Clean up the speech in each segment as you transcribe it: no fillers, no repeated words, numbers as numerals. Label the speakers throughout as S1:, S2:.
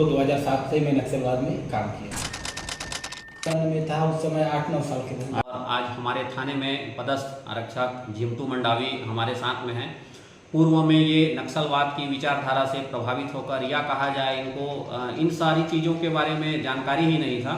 S1: 2007 से मैं नक्सलवाद में काम किया। सन में था उस समय 8-9 साल के थे।
S2: और आज हमारे थाने में पदस्थ आरक्षक झिमटू मंडावी हमारे साथ में हैं। पूर्व में ये नक्सलवाद की विचारधारा से प्रभावित होकर, या कहा जाए इनको इन सारी चीज़ों के बारे में जानकारी ही नहीं था,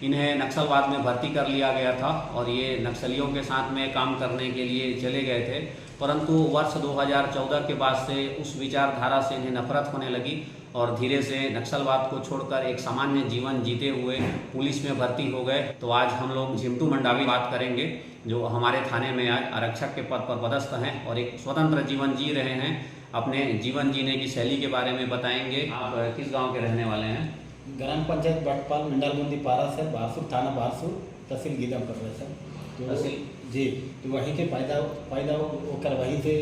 S2: इन्हें नक्सलवाद में भर्ती कर लिया गया था और ये नक्सलियों के साथ में काम करने के लिए चले गए थे। परंतु वर्ष 2014 के बाद से उस विचारधारा से इन्हें नफरत होने लगी और धीरे से नक्सलवाद को छोड़कर एक सामान्य जीवन जीते हुए पुलिस में भर्ती हो गए। तो आज हम लोग झिमटू मंडावी बात करेंगे, जो हमारे थाने में आज आरक्षक के पद पर पदस्थ हैं और एक स्वतंत्र जीवन जी रहे हैं। अपने जीवन जीने की शैली के बारे में बताएंगे। आप किस गाँव के रहने वाले हैं?
S1: ग्राम पंचायत बटपाल, मंडलगुंदी पारा सर, बारसूर थाना बारसूर, तहसील गीदमपुर है सर। तो जी, तो वहीं के पैदा होकर वहीं से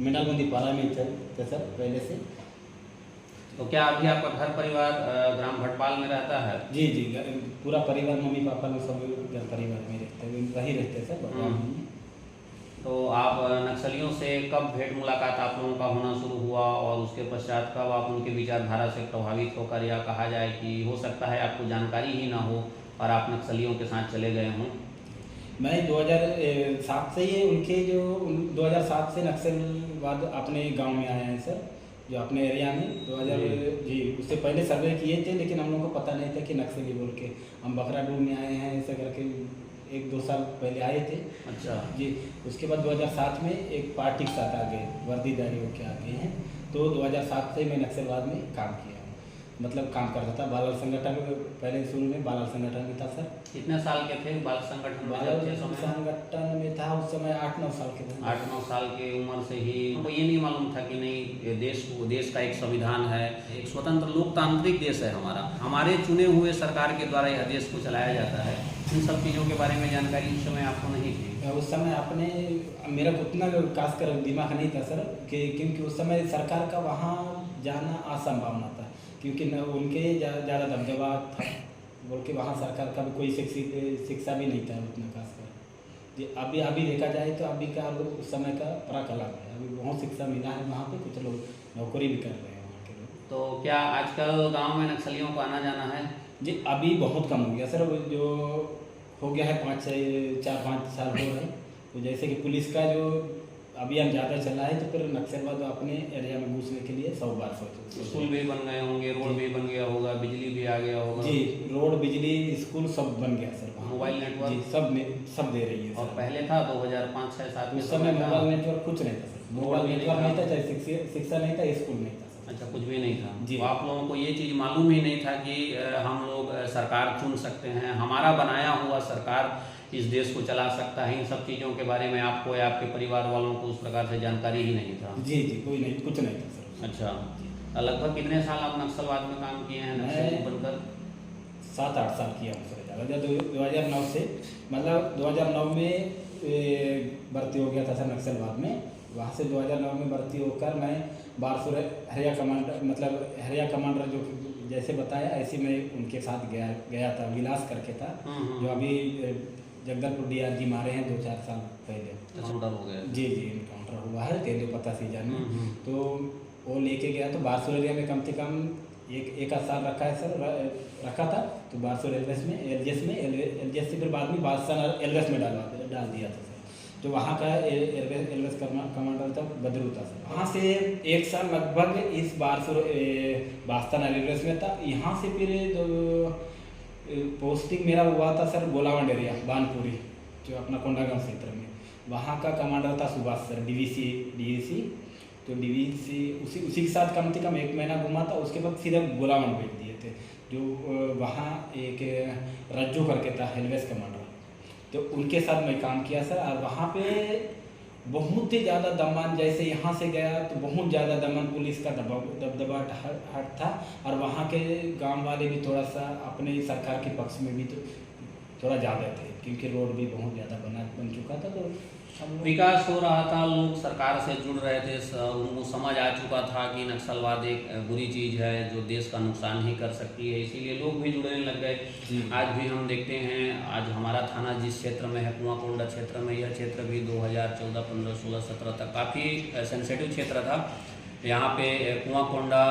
S1: मंडलगुंदी पारा में थे सर पहले से।
S2: तो क्या अभी आपका घर परिवार ग्राम भटपाल में रहता है?
S1: जी, पूरा परिवार, मम्मी पापा लोग सब घर परिवार में रहते हैं, वहीं रहते हैं सर बटपाल में।
S2: तो आप नक्सलियों से कब भेंट मुलाकात आप लोगों का होना शुरू हुआ और उसके पश्चात कब आप उनके विचारधारा से प्रभावित होकर, या कहा जाए कि हो सकता है आपको जानकारी ही ना हो और आप नक्सलियों के साथ चले गए हों?
S1: मैं 2007 से ही उनके 2007 से नक्सलवाद अपने गांव में आए हैं सर, जो अपने एरिया में 2000 जी। उससे पहले सर्वे किए थे, लेकिन हम लोगों को पता नहीं था कि नक्सली बोल के। हम बकराडूब में आए हैं ऐसे करके 1-2 साल पहले आए थे।
S2: अच्छा
S1: जी। उसके बाद 2007 में एक पार्टी के साथ आ गए, वर्दीदारी होके आ गए हैं। तो 2007 से मैं नक्सलवाद में काम किया, मतलब काम करता था। बाल संगठन पहले शुरू में बाल संगठन में था सर।
S2: कितने साल के थे बाल संगठन में?
S1: बाल संगठन में था उस समय 8-9 साल के थे।
S2: 8-9 साल की उम्र से ही हमको ये नहीं मालूम था कि नहीं, ये देश का एक संविधान है, एक स्वतंत्र लोकतांत्रिक देश है हमारा, हमारे चुने हुए सरकार के द्वारा यह देश को चलाया जाता है। इन सब चीज़ों के बारे में जानकारी उस समय आपको नहीं थी?
S1: उस समय आपने मेरा उतना खासकर दिमाग नहीं था सर, क्योंकि उस समय सरकार का वहाँ जाना असंभावना था, क्योंकि न उनके ज़्यादा दबदबा था बोल के वहाँ सरकार का भी कोई शिक्षा भी नहीं था उतना खासकर। जी, अभी देखा जाए तो अभी का उस समय का फर्क अलग है। अभी बहुत शिक्षा मिला है वहाँ पे, कुछ लोग नौकरी भी कर रहे हैं वहाँ के लोग।
S2: तो क्या आजकल गांव में नक्सलियों को आना जाना है?
S1: जी, अभी बहुत कम हो गया सर, जो हो गया है 4-5 साल हो रहे। तो जैसे कि पुलिस का जो अभियान ज़्यादा चला है, तो फिर नक्सलवाद अपने एरिया में घुसने के लिए 100 बार सोचे।
S2: स्कूल भी बन गए होंगे, रोड भी बन गया होगा, बिजली भी आ गया होगा।
S1: जी, रोड, बिजली, स्कूल सब बन गया सर।
S2: मोबाइल नेटवर्क
S1: जी, सब दे रही है
S2: और
S1: सर।
S2: पहले था 2005, 6, 7
S1: उस समय मोबाइल नेटवर्क कुछ नहीं था सर। मोबाइल नेटवर्क नहीं था, चाहे शिक्षा नहीं था, स्कूल नहीं था सर।
S2: अच्छा, कुछ भी नहीं था
S1: जी।
S2: तो आप लोगों को ये चीज़ मालूम ही नहीं था कि हम लोग सरकार चुन सकते हैं, हमारा बनाया हुआ सरकार इस देश को चला सकता है। इन सब चीज़ों के बारे में आपको या आपके परिवार वालों को उस प्रकार से जानकारी ही नहीं था?
S1: जी, कुछ नहीं था सर।
S2: अच्छा, लगभग कितने साल आप नक्सलवाद में काम किए हैं नक्सली बनकर?
S1: 7-8 साल किया हूँ सर ज़्यादा। 2009 से, मतलब 2009 में भर्ती हो गया था सर नक्सलवाद में। वहाँ से 2009 में भर्ती होकर मैं बारसूर हरिया कमांडर, मतलब हरिया कमांडर जो जैसे बताया ऐसे मैं उनके साथ गया था। विलास करके था, जो अभी जगदलपुर DRG मारे हैं 2-4 साल पहले।
S2: एनकाउंटर हो गया?
S1: जी, एनकाउंटर हुआ है तेंदुपत्ता सीजन में। तो वो लेके गया, तो बारसूर एरिया में कम से कम एक आध साल रखा है सर, रखा था। तो बारसूर एलवेस से फिर बाद में बादशाह एलवेस में डाल दिया था सर। जो वहाँ का एलवेस कमांडर था बदरू था सर। वहाँ से 1 साल लगभग इस बारसूर बादशाह एलवेस में था। यहाँ से फिर पोस्टिंग मेरा हुआ था सर गोलावंड एरिया, बानपुरी, जो अपना कोंडागांव क्षेत्र में। वहाँ का कमांडर था सुभाष सर, DVC। तो DVC उसी के साथ कम से कम 1 महीना घुमा था। उसके बाद सीधा गोलावंड भेज दिए थे, जो वहाँ एक रज्जू करके था हेलवेस कमांडर। तो उनके साथ मैं काम किया सर। और वहाँ पे बहुत ही ज़्यादा दमन, जैसे यहाँ से गया तो बहुत ज़्यादा दमन, पुलिस का दबदबा हट था। और वहाँ के गांव वाले भी थोड़ा सा अपने सरकार के पक्ष में भी तो थोड़ा ज़्यादा थे, क्योंकि रोड भी बहुत ज़्यादा बन चुका था। तो
S2: विकास हो रहा था, लोग सरकार से जुड़ रहे थे, उनको समझ आ चुका था कि नक्सलवाद एक बुरी चीज़ है जो देश का नुकसान ही कर सकती है, इसीलिए लोग भी जुड़ने लग गए। आज भी हम देखते हैं, आज हमारा थाना जिस क्षेत्र में है, कुआंकोंडा क्षेत्र में, यह क्षेत्र भी 2014, 15, 16, 17 तक काफ़ी सेंसिटिव क्षेत्र था। यहाँ पे कुआंकोंडा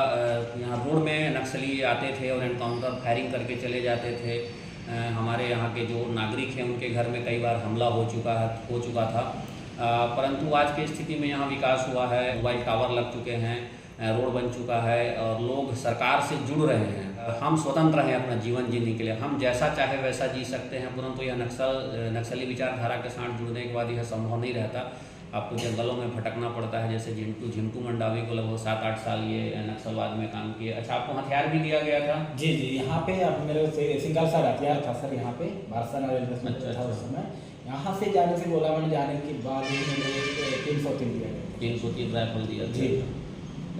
S2: यहाँ रोड में नक्सली आते थे और एनकाउंटर फायरिंग करके चले जाते थे। हमारे यहाँ के जो नागरिक हैं उनके घर में कई बार हमला हो चुका था। परंतु आज की स्थिति में यहाँ विकास हुआ है, मोबाइल टावर लग चुके हैं, रोड बन चुका है और लोग सरकार से जुड़ रहे हैं। हम स्वतंत्र हैं अपना जीवन जीने के लिए, हम जैसा चाहे वैसा जी सकते हैं, परंतु यह नक्सली विचारधारा के साथ जुड़ने के बाद यह संभव नहीं रहता। आपको जंगलों में भटकना पड़ता है। जैसे झिंटू मंडावी को लगभग 7-8 साल ये नक्सलवाद में काम किए। अच्छा, आपको हथियार भी दिया गया था?
S1: जी जी, यहाँ पे अब मेरे से सिंगल सा हथियार था सर, यहाँ पे भारसाना रेलवे में था उस समय। यहाँ से जाने से गोलावन जाने के बाद ही मुझे 303 दिया गया।
S2: 303 राइफल दिया
S1: जी।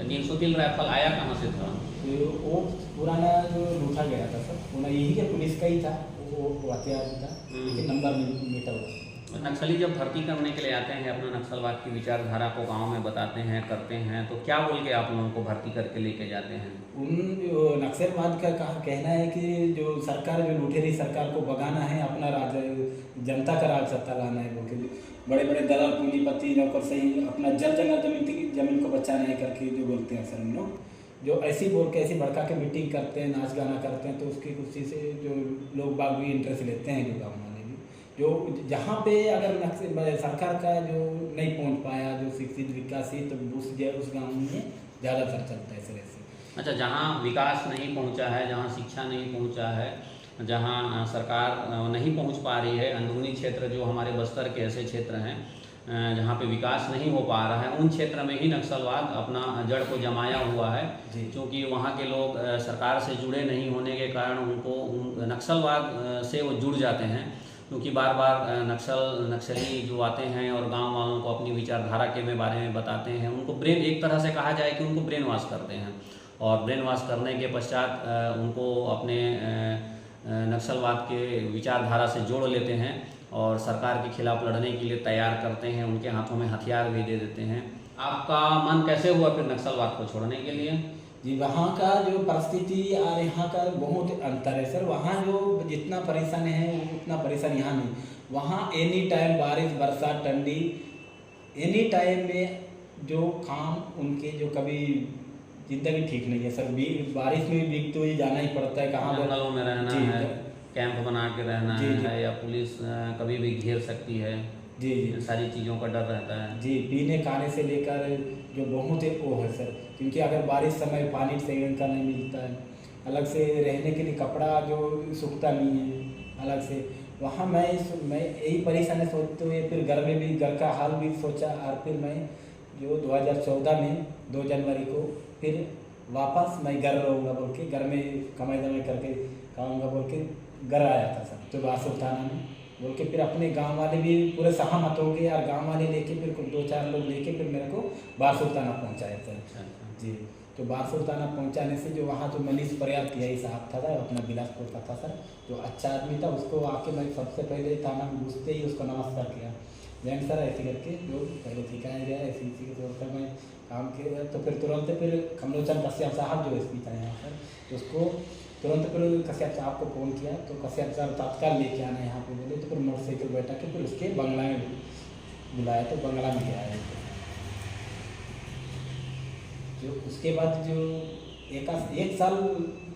S2: 303 राइफल आया कहाँ से था?
S1: तो वो पुराना जो लूटा गया था सर, पुराना यही के पुलिस का ही था वो हथियार था, लेकिन नंबर मीटर हुआ।
S2: नक्सली जब भर्ती करने के लिए आते हैं, अपना नक्सलवाद की विचारधारा को गांव में बताते हैं, करते हैं, तो क्या बोल के आप लोगों को भर्ती करके लेके जाते हैं?
S1: उन नक्सलवाद का कहना है कि जो सरकार, जो लुटेरी सरकार को भगाना है, अपना जनता का राज सत्ता लाना है, क्योंकि बड़े बड़े दलाल पूंजीपति नौकरशाही अपना जमीन को बचाना है करके जो बोलते हैं सर हम लोग, जो ऐसी बोल के ऐसी भड़का के मीटिंग करते हैं, नाच गाना करते हैं, तो उसकी खुशी से जो लोग बाग भी इंटरेस्ट लेते हैं, जो गाँव वाले भी, जो जहाँ पे अगर सरकार का जो नहीं पहुँच पाया, जो शिक्षित विकासित, तो उस गाँव में ज़्यादातर चलता है सर ऐसे।
S2: अच्छा, जहाँ विकास नहीं पहुँचा है, जहाँ शिक्षा नहीं पहुँचा है, जहाँ सरकार नहीं पहुँच पा रही है, अंदरूनी क्षेत्र जो हमारे बस्तर के ऐसे क्षेत्र हैं जहाँ पे विकास नहीं हो पा रहा है, उन क्षेत्र में ही नक्सलवाद अपना जड़ को जमाया हुआ है। क्योंकि वहाँ के लोग सरकार से जुड़े नहीं होने के कारण उनको नक्सलवाद से वो जुड़ जाते हैं, क्योंकि बार बार नक्सली जो आते हैं और गांव वालों को अपनी विचारधारा के बारे में बताते हैं। उनको ब्रेन, एक तरह से कहा जाए कि उनको ब्रेन वॉश करते हैं, और ब्रेन वॉश करने के पश्चात उनको अपने नक्सलवाद के विचारधारा से जोड़ लेते हैं और सरकार के खिलाफ लड़ने के लिए तैयार करते हैं, उनके हाथों में हथियार भी दे देते हैं। आपका मन कैसे हुआ फिर नक्सलवाद को छोड़ने के लिए?
S1: जी, वहाँ का जो परिस्थिति और यहाँ का बहुत अंतर है सर। वहाँ जो जितना परेशान है उतना परेशान यहाँ नहीं। वहाँ एनी टाइम बारिश, बरसात, ठंडी, एनी टाइम में जो काम उनके जो कभी जिंदगी ठीक नहीं है सर। बारिश में भी तो ही जाना ही पड़ता है, कहाँ
S2: जंगलों में रहना है, कैंप बना के रहना है, या पुलिस कभी भी घेर सकती है। जी, सारी चीज़ों का डर रहता है। जी, पीने खाने से लेकर जो बहुत है वो है सर, क्योंकि अगर बारिश समय पानी सेवन का नहीं मिलता है, अलग से रहने के लिए कपड़ा जो सूखता नहीं है अलग से। वहाँ मैं यही परेशानी सोचते हुए फिर घर में भी घर का हाल भी सोचा, और फिर मैं जो 2014 में 2 जनवरी को फिर वापस मैं घर रहूँगा बोल के, घर में कमाई दमाई करके खाऊँगा बोल के घर आया था सर, तो बासुर थाना में बोल के। फिर अपने गांव वाले भी पूरे सहमत हो गए, और गांव वाले लेके फिर 2-4 लोग लेके फिर मेरे को बासुर थाना पहुँचाया सर। जी, तो बासुर थाना पहुँचाने से जो वहाँ जो मनीष प्रयाग टीआई साहब था अपना बिलासपुर का था सर, जो अच्छा आदमी था, उसको आके मैं सबसे पहले थाना में घुसते ही उसको नमस्कार किया, जैन सर ऐसे करके जो पहले सिखाया गया ऐसी के तौर पर मैं काम किया। तो फिर तुरंत फिर कमलोचन कश्यप साहब जो एसपी था यहाँ पर, तो उसको तुरंत फिर कश्यप साहब को फ़ोन किया, तो कश्यप साहब तत्काल लेके आना यहाँ पे बोले। तो फिर मोटरसाइकिल बैठा के फिर उसके बंगला में बुलाया, तो बंगला में गया है। जो उसके बाद जो एक साल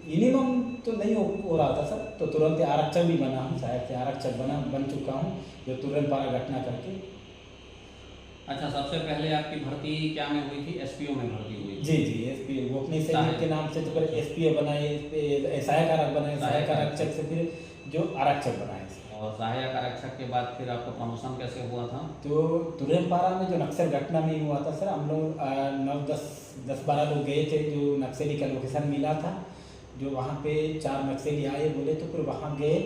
S2: मिनिमम तो नहीं हो रहा था सर, तो तुरंत आरक्षक भी बना हूँ, सहायक से आरक्षक बन चुका हूँ, जो तुरंत पारा घटना करके। अच्छा, सबसे पहले आपकी भर्ती क्या में हुई थी? एसपीओ में भर्ती हुई? जी जी, एसपीओ, वो अपने सैनिक के नाम से तो फिर एसपीओ बनाए, सहायक आरक्षक बनाए, सहायक आरक्षक से फिर जो आरक्षक बनाए। और सहायक आरक्षक के बाद फिर आपका प्रमोशन कैसे हुआ था? तो तुरंतपारा में जो नक्सल घटना में हुआ था सर, हम लोग 9-10-12 लोग गए थे, जो नक्सली का लोकेशन मिला था, जो वहाँ पे 4 नक्सली आए बोले, तो फिर वहाँ गए,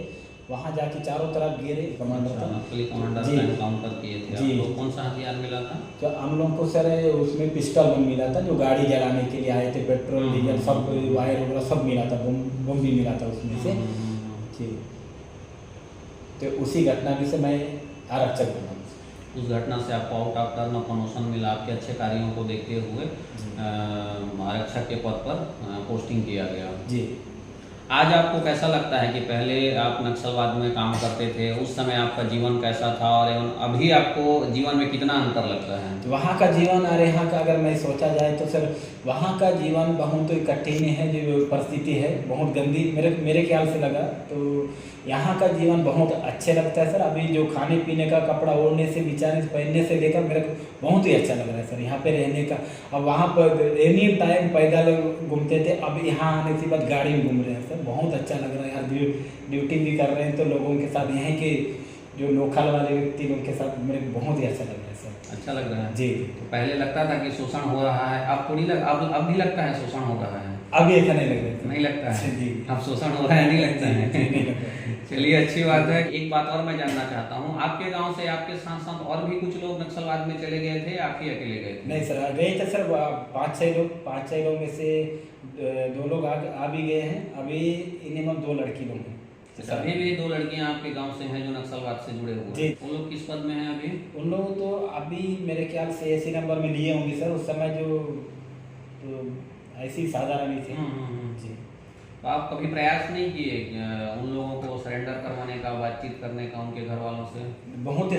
S2: वहाँ जाके चारों तरफ घेरे। कमांडर था, कमांडर एनकाउंटर किए थे जी। तो कौन सा हथियार मिला था? तो हम लोग को सर उसमें पिस्टल बम मिला था, जो गाड़ी जलाने के लिए आए थे, पेट्रोल डीजल सब वायर वगैरह सब मिला था, बम भी मिला था उसमें से जी। तो उसी घटना में से मैं आरक्षक बना। उस घटना से आपको आउट ऑफ टर्न प्रमोशन मिला, आपके अच्छे कार्यों को देखते हुए आरक्षक के पद पर पोस्टिंग किया गया जी। आज आपको कैसा लगता है कि पहले आप नक्सलवाद में काम करते थे, उस समय आपका जीवन कैसा था और अभी आपको जीवन में कितना अंतर लगता है?
S1: तो वहाँ का जीवन और यहाँ का अगर मैं सोचा जाए तो सर वहाँ का जीवन बहुत कठिन है, जो परिस्थिति है बहुत गंदी मेरे ख्याल से लगा। तो यहाँ का जीवन बहुत अच्छे लगता है सर। अभी जो खाने पीने का, कपड़ा ओढ़ने से, बिछाने से, पहनने से लेकर मेरे को बहुत ही अच्छा लग रहा है सर यहाँ पे रहने का। अब वहाँ पर एनी टाइम पैदल घूमते थे, अब यहाँ आने के बाद गाड़ी में घूम रहे हैं सर, बहुत अच्छा लग रहा है यार। ड्यूटी भी कर रहे हैं तो लोगों के साथ, यहाँ के जो लोकल वाले व्यक्ति लोगों के साथ मेरे को बहुत ही अच्छा लग रहा है सर।
S2: अच्छा लग रहा है
S1: जी।
S2: तो पहले लगता था कि शोषण हो रहा है, अब थोड़ी अब भी लगता है शोषण हो रहा है?
S1: अभी ऐसा नहीं लग रहा है,
S2: नहीं लगता है
S1: जी।
S2: अब शोषण हो रहा है, नहीं लगता है। चलिए अच्छी बात है। एक बात और मैं जानना चाहता हूँ, आपके गांव से आपके साथ साथ और भी कुछ लोग नक्सलवाद में चले गए थे, आप ही अकेले गए थे?
S1: नहीं सर, गए थे सर 5-6 लोग में से 2 लोग आ भी गए हैं। अभी मिनिमम 2 लड़की लोग हैं।
S2: अभी भी 2 लड़कियां आपके गांव से हैं जो नक्सलवाद से जुड़े हुए हैं। उन लोग किस पद में हैं अभी?
S1: उन लोग तो अभी मेरे ख्याल से ऐसी नंबर में लिए होंगे सर। उस समय जो तो ऐसी साधारण ही थे। जी।
S2: तो आप कभी प्रयास नहीं किए उन लोगों को सरेंडर करवाने का, बातचीत करने का उनके घर वालों से?
S1: बहुत ही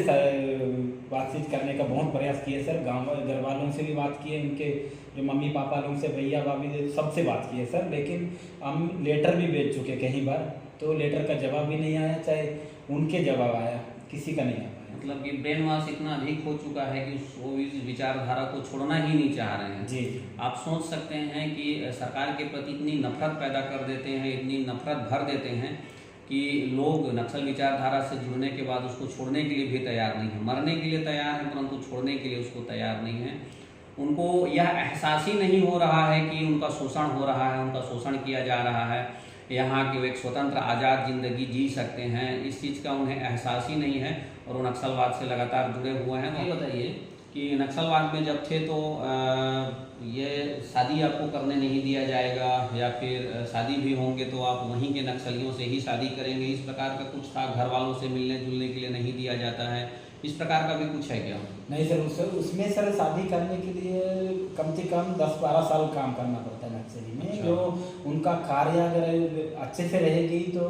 S1: बातचीत करने का बहुत प्रयास किए सर। गाँव घर वालों से भी बात किए, उनके जो मम्मी पापा लोग से, भैया भाभी सबसे बात किए सर। लेकिन हम लेटर भी भेज चुके कई बार, तो लेटर का जवाब भी नहीं आया, चाहे उनके जवाब आया, किसी का नहीं आया।
S2: मतलब कि ब्रेन वॉश इतना अधिक हो चुका है कि वो इस विचारधारा को छोड़ना ही नहीं चाह रहे हैं।
S1: जी।
S2: आप सोच सकते हैं कि सरकार के प्रति इतनी नफरत पैदा कर देते हैं, इतनी नफरत भर देते हैं कि लोग नक्सल विचारधारा से जुड़ने के बाद उसको छोड़ने के लिए भी तैयार नहीं है। मरने के लिए तैयार है परंतु छोड़ने के लिए उसको तैयार नहीं है। उनको यह एहसास ही नहीं हो रहा है कि उनका शोषण हो रहा है, उनका शोषण किया जा रहा है, यहाँ की वो एक स्वतंत्र आज़ाद ज़िंदगी जी सकते हैं, इस चीज़ का उन्हें एहसास ही नहीं है और वो नक्सलवाद से लगातार जुड़े हुए हैं। तो ये बताइए कि नक्सलवाद में जब थे तो ये शादी आपको करने नहीं दिया जाएगा या फिर शादी भी होंगे तो आप वहीं के नक्सलियों से ही शादी करेंगे, इस प्रकार का कुछ था? घर वालों से मिलने जुलने के लिए नहीं दिया जाता है, इस प्रकार का भी कुछ है क्या?
S1: नहीं सर, उसमें सर शादी करने के लिए कम से कम 10-12 साल काम करना पड़ता है नक्सली में।
S2: अच्छा।
S1: जो उनका कार्य अगर अच्छे से रहेगी तो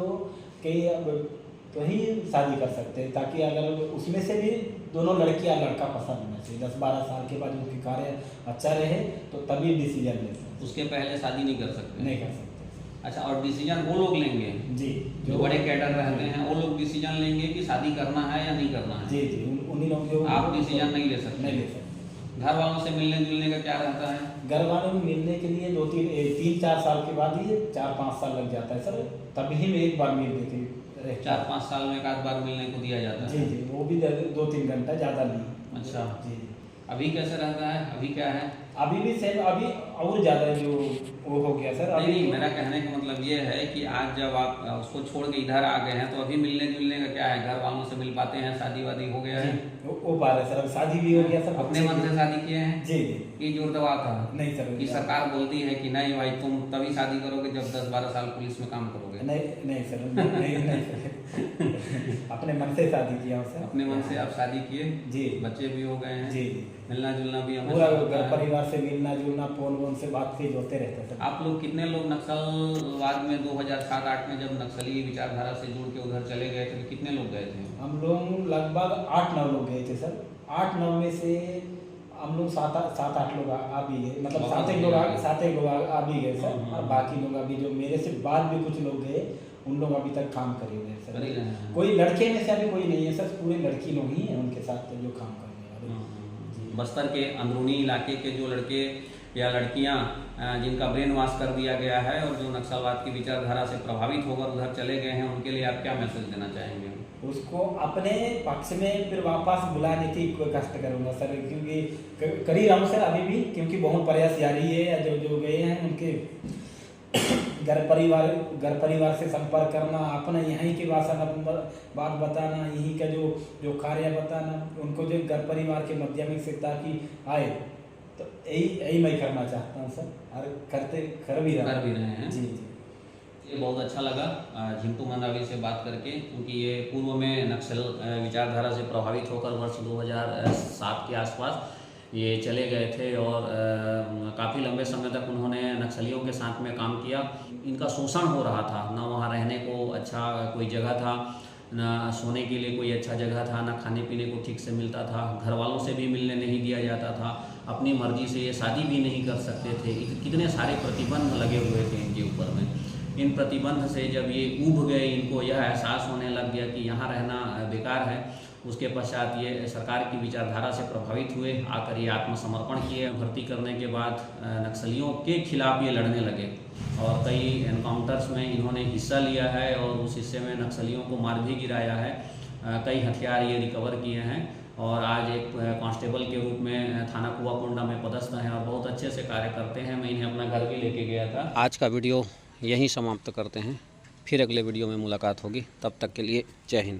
S1: तो ही शादी कर सकते हैं, ताकि अगर उसमें से भी दोनों लड़की या लड़का पसंद होना चाहिए। 10-12 साल के बाद उनकी कार्य अच्छा रहे तो तभी डिसीजन ले सकते।
S2: उसके पहले शादी नहीं कर सकते?
S1: नहीं कर सकते।
S2: अच्छा, और डिसीजन वो लोग लेंगे
S1: जी,
S2: जो बड़े कैडर रहते हैं, वो लोग डिसीजन लेंगे कि शादी करना है या नहीं करना है?
S1: जी, उन्हीं लोग जो
S2: आप डिसीजन नहीं ले सकते?
S1: नहीं ले सकते।
S2: घर वालों से मिलने जुलने का क्या रहता है?
S1: घर वालों में मिलने के लिए 3-4 साल के बाद ही 4-5 साल लग जाता है सर, तभी में एक बार मिल देती है।
S2: 4-5 साल में एक आध बार मिलने को दिया जाता है?
S1: जी, वो भी 2-3 घंटा, ज़्यादा नहीं।
S2: अच्छा
S1: जी।
S2: अभी कैसे रहता है? अभी क्या है?
S1: अभी भी सेम, अभी और ज़्यादा जो वो हो गया सर।
S2: नहीं, मेरा कहने का मतलब ये है कि आज जब आप उसको छोड़ के इधर आ गए हैं तो अभी मिलने जुलने का क्या है? घर वालों से मिल पाते हैं? शादी वादी हो गया है?
S1: वो पा रहे सर, अब शादी भी हो गया सर।
S2: अपने मन से शादी किए हैं?
S1: जी।
S2: ये जोर दबाव था?
S1: नहीं सर।
S2: कि सरकार बोलती है कि नहीं भाई तुम तभी शादी करोगे जब 10-12 साल पुलिस में काम करोगे?
S1: नहीं सर, नहीं सर। अपने मन से शादी किया सर।
S2: अपने मन से आप शादी किए?
S1: जी।
S2: बच्चे भी हो गए हैं?
S1: जी।
S2: मिलना जुलना भी
S1: पूरा घर परिवार से मिलना जुलना, फोन से बातचीत होते रहते थे।
S2: आप लोग कितने लोग नक्सलवाद में 2007-8 में जब नक्सली विचारधारा से जुड़ के उधर चले गए थे, कितने लोग गए थे?
S1: हम लोग लगभग 8-9 लोग गए थे सर। 8-9 में से हम लोग 7-8 लोग आ भी गए, मतलब 7-1 लोग आ भी गए सर। और बाकी लोग अभी जो मेरे से बाद भी कुछ लोग गए, उन लोग अभी तक काम कर रहे हैं सर। कोई लड़के में से अभी कोई नहीं है सर, पूरे लड़की लोग ही हैं उनके साथ जो काम करने वाले।
S2: बस्तर के अंदरूनी इलाके के जो लड़के या लड़कियां जिनका ब्रेन वॉश कर दिया गया है और जो नक्सलवाद की विचारधारा से प्रभावित होकर उधर चले गए हैं, उनके लिए आप क्या मैसेज देना चाहेंगे?
S1: उसको अपने पक्ष में फिर वापस बुलाने की कष्ट करूंगा सर, क्योंकि कर ही रहा हूँ सर अभी भी, क्योंकि बहुत प्रयास जारी है। जो गए हैं उनके घर परिवार से संपर्क करना, अपना यहीं की बात बताना, यहीं का जो कार्य बताना, उनको जो घर परिवार के माध्यम से ताकि आए, तो यही मैं करना चाहता हूँ सर, और कर भी रहे
S2: हैं।
S1: जी।
S2: ये बहुत अच्छा लगा झिंटू मंडावी से बात करके, क्योंकि ये पूर्व में नक्सल विचारधारा से प्रभावित होकर वर्ष 2007 के आसपास ये चले गए थे और काफ़ी लंबे समय तक उन्होंने नक्सलियों के साथ में काम किया। इनका शोषण हो रहा था, ना वहाँ रहने को अच्छा कोई जगह था, ना सोने के लिए कोई अच्छा जगह था, ना खाने पीने को ठीक से मिलता था, घर वालों से भी मिलने नहीं दिया जाता था, अपनी मर्जी से ये शादी भी नहीं कर सकते थे। कितने सारे प्रतिबंध लगे हुए थे इनके ऊपर में। इन प्रतिबंध से जब ये ऊब गए, इनको यह एहसास होने लग गया कि यहाँ रहना बेकार है, उसके पश्चात ये सरकार की विचारधारा से प्रभावित हुए, आकर ये आत्मसमर्पण किए। भर्ती करने के बाद नक्सलियों के खिलाफ ये लड़ने लगे और कई एनकाउंटर्स में इन्होंने हिस्सा लिया है और उस हिस्से में नक्सलियों को मार भी गिराया है। कई हथियार ये रिकवर किए हैं और आज एक कांस्टेबल के रूप में थाना कुआकोंडा में पदस्थ हैं और बहुत अच्छे से कार्य करते हैं। मैं इन्हें अपना घर भी लेके गया था। आज का वीडियो यहीं समाप्त करते हैं, फिर अगले वीडियो में मुलाकात होगी। तब तक के लिए जय हिंद।